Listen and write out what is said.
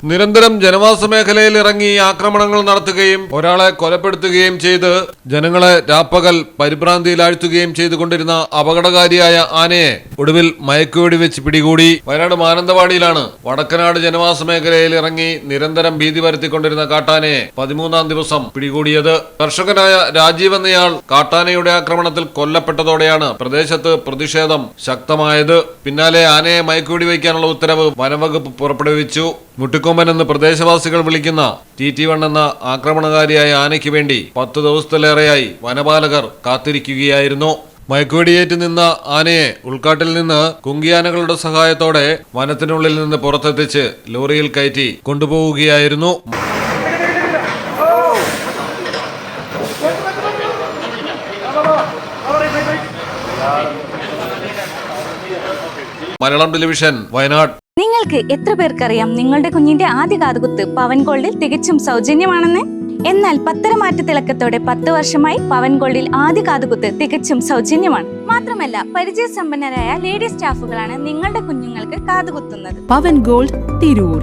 നിരന്തരം ജനവാസ മേഖലയിൽ ഇറങ്ങി ആക്രമണങ്ങൾ നടത്തുകയും ഒരാളെ കൊലപ്പെടുത്തുകയും ചെയ്ത് ജനങ്ങളെ രാപ്പകൽ പരിഭ്രാന്തിയിലാഴ്ത്തുകയും ചെയ്തുകൊണ്ടിരുന്ന അപകടകാരിയായ ആനയെ ഒടുവിൽ മയക്കുവെടി വെച്ച് പിടികൂടി. വയനാട് മാനന്തവാടിയിലാണ് വടക്കനാട് ജനവാസ മേഖലയിൽ ഇറങ്ങി നിരന്തരം ഭീതി പരത്തിക്കൊണ്ടിരുന്ന കാട്ടാനയെ 13-ാം ദിവസം പിടികൂടിയത്. കർഷകനായ രാജീവ് എന്നയാൾ കാട്ടാനയുടെ ആക്രമണത്തിൽ കൊല്ലപ്പെട്ടതോടെയാണ് പ്രദേശത്ത് പ്രതിഷേധം ശക്തമായത്. പിന്നാലെ ആനയെ മയക്കുവെടി വയ്ക്കാനുള്ള ഉത്തരവ് വനവകുപ്പ് പുറപ്പെടുവിച്ചു. മുട്ടിക്കൊമ്പൻ എന്ന് പ്രദേശവാസികൾ വിളിക്കുന്ന TT1 എന്ന ആക്രമണകാരിയായ ആനയ്ക്ക് വേണ്ടി 10 ദിവസത്തിലേറെയായി വനപാലകർ കാത്തിരിക്കുകയായിരുന്നു. മയക്കുവെടിയേറ്റ് നിന്ന ആനയെ ഉൾക്കാട്ടിൽ നിന്ന് കുങ്കിയാനകളുടെ സഹായത്തോടെ വനത്തിനുള്ളിൽ നിന്ന് പുറത്തെത്തിച്ച് ലോറിയിൽ കയറ്റി കൊണ്ടുപോവുകയായിരുന്നു. മലയാളം ടെലിവിഷൻ, വയനാട്. നിങ്ങൾക്ക് എത്ര പേർക്കറിയാം നിങ്ങളുടെ കുഞ്ഞിന്റെ ആദ്യ കാതുകുത്ത് പവൻ ഗോൾഡിൽ തികച്ചും സൗജന്യമാണെന്ന്? എന്നാൽ പത്തരമാറ്റ തിളക്കത്തോടെ 10 വർഷമായി പവൻ ഗോൾഡിൽ ആദ്യ കാതുകുത്ത് തികച്ചും സൗജന്യമാണ്. മാത്രമല്ല, പരിചയസമ്പന്നരായ ലേഡി സ്റ്റാഫുകളാണ് നിങ്ങളുടെ കുഞ്ഞുങ്ങൾക്ക് കാതുകുത്തുന്നത്. പവൻ ഗോൾഡ്, തിരൂർ.